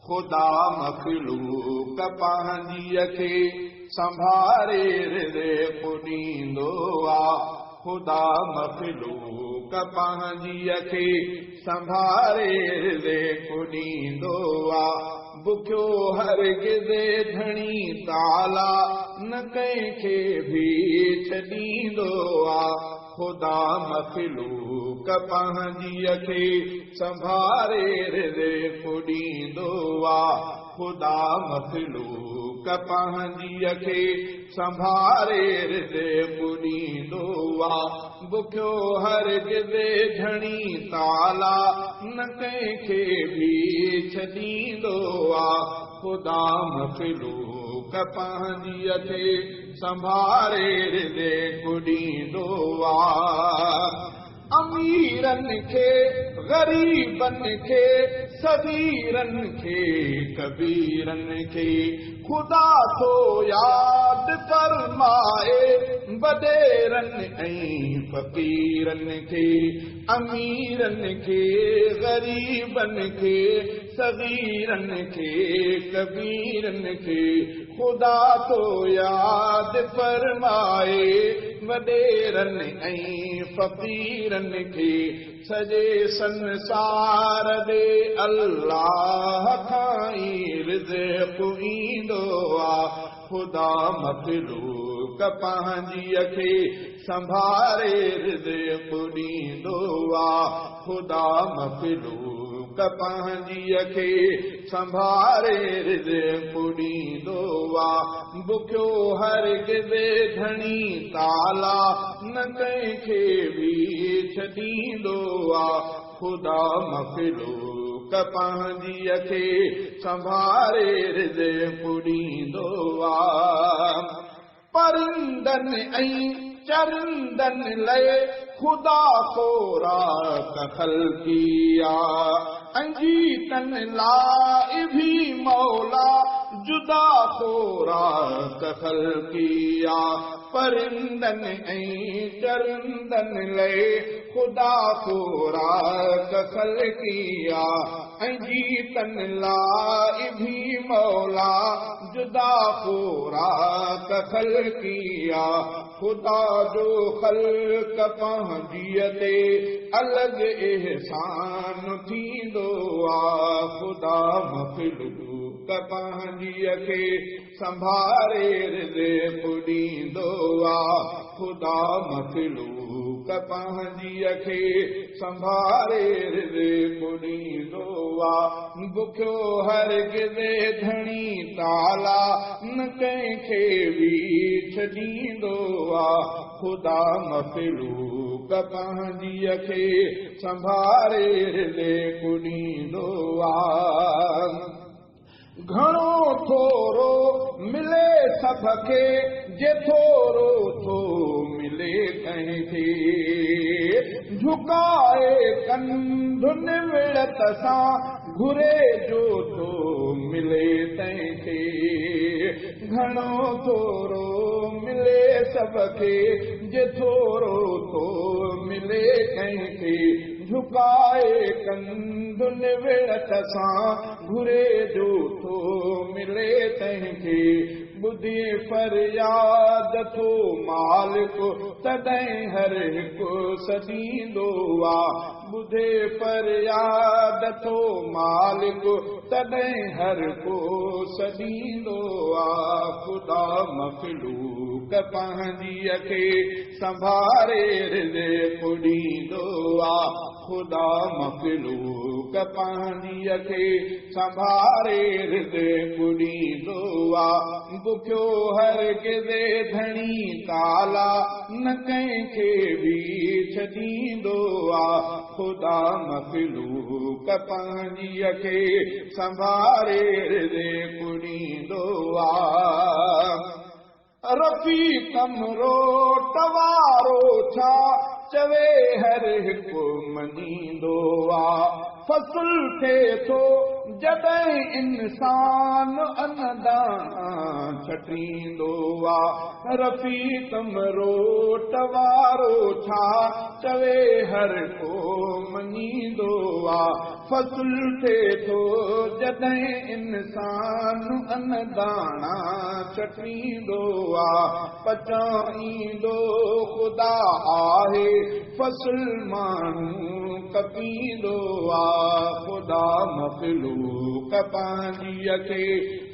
ख़ुदा मख़लूक पंहिंजीअ खे संभारे रिज़्क़ ॾींदो आहे ख़ुदा मख़लूक पंहिंजीअ खे संभारे रिज़्क़ ॾींदो आहे बुखियो हरगिज़ धणी ताला न कंहिंखे बि छॾींदो आहे ख़ुदा मख़लूक पंहिंजीअ खे संभारे रिज़्क़ ॾींदो आहे ख़ुदा मख़लूक पंहिंजीअ खे संभारे रिज़्क़ ॾींदो आहे बुखियो हरगिज़ धणी ताला न कंहिंखे बि छॾींदो आहे ख़ुदा मख़लूक पंहिंजीअ खे संभारे रिज़्क़ ॾींदो आहे अमीरनि खे ग़रीबनि खे सगीरनि खे कबीरनि खे ख़ुदा थो यादि फरमाए वॾेरनि ऐं फ़क़ीरनि खे अमीरनि खे ग़रीबनि खे सगीरनि खे कबीरनि खे ख़ुदा थो यादि फरमाए वॾेरनि ऐं फ़क़ीरनि खे सॼे संसार ॾे अल्लाह खां ई रिज़्क़ ईंदो आहे ख़ुदा मख़लूक पंहिंजीअ खे संभारे रिज़्क़ ॾींदो आहे ख़ुदा मख़लूक पंहिंजीअ खे संभारे रिज़्क ॾींदो आहे बुखियो हरगिज़ धणी ताला न कंहिंखे बि छॾींदो आहे ख़ुदा मख़लूक पंहिंजीअ खे संभारे रिज़्क ॾींदो आहे परिंदनि ऐं चरिंदनि लाइ ख़ुदा ख़ोराक ख़ल्क़ी आहे ऐं जीतनि लाइ बि मौला जुदा ख़ोराक ख़ल्क़ी आहे परिंदनि ऐं चरिंदनि लाइ ख़ुदा ख़ोराक ख़ल्क़ी आहे ऐं जीतनि लाइ बि मौला जुदा ख़ोराक ख़ल्क़ी आहे ख़ुदा जो ख़ल्क़ पंहिंजीअ ते अलॻि एहसान थींदो आहे ख़ुदा मख़लूक पंहिंजीअ खे संभारे रिज़्क ॾींदो आहे ख़ुदा मख़लूक पंहिंजीअ खे संभारे रिज़्क ॾींदो आहे बुखियो हरगिज़ धणी ताला न कंहिंखे बि छॾींदो आहे ख़ुदा मख़लूक पंहिंजीअ खे संभारे रिज़्क ॾींदो आहे घणो थोरो मिले सभ खे जे थोरो थो मिले कंहिंखे झुकाए कंधुनि विड़त सां घुरे जो थो मिले तंहिंखे घणो थोरो मिले सभ खे जे थोरो थो मिले कंहिंखे झुकाए कंधुनि विड़त सां घुरे जो थो मिले तंहिंखे ॿुधी फरियाद थो मालिक तॾहिं हर हिकु सॾींदो आहे ॿुधे फरियाद थो मालिक तॾहिं हर को सॾींदो आहे ख़ुदा मख़लूक पंहिंजीअ खे संभारे रिज़्क ॾींदो आहे ख़ुदा मख़लूक पंहिंजीअ खे संभारे रिज़्क ॾींदो आहे बुखियो हरगिज़ धणी ताला न कंहिंखे बि छॾींदो आहे ख़ुदा मख़लूक पंहिंजीअ खे संभारे रिज़्क ॾींदो आहे रफ़ी कमरो टवारो छा चवे हर हिकु मञींदो आहे फ़सुल थिए थो जॾहिं इंसान अनदाना छटींदो आहे रफ़ीक मरोट वारो छा चवे हर को मञींदो आहे फ़सुल थिए थो जॾहिं इंसान अनदाना छटींदो आहे पचाईंदो ख़ुदा आहे फ़सुल माण्हू कपींदो आहे ख़ुदा मख़लूक पंहिंजीअ खे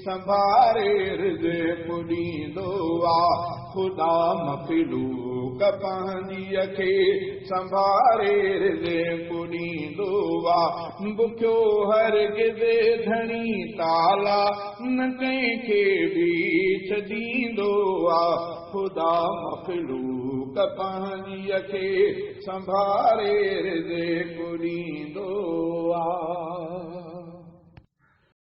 संभारे रिज़्क़ ॾींदो आहे ख़ुदा मख़लूक पंहिंजीअ खे संभारे रिज़्क़ ॾींदो आहे बुखियो हरगिज़ धणी ताला न कंहिंखे बि छॾींदो आहे ख़ुदा मख़लूक पंहिंजीअ खे संभारे रिज़्क़ ॾींदो आहे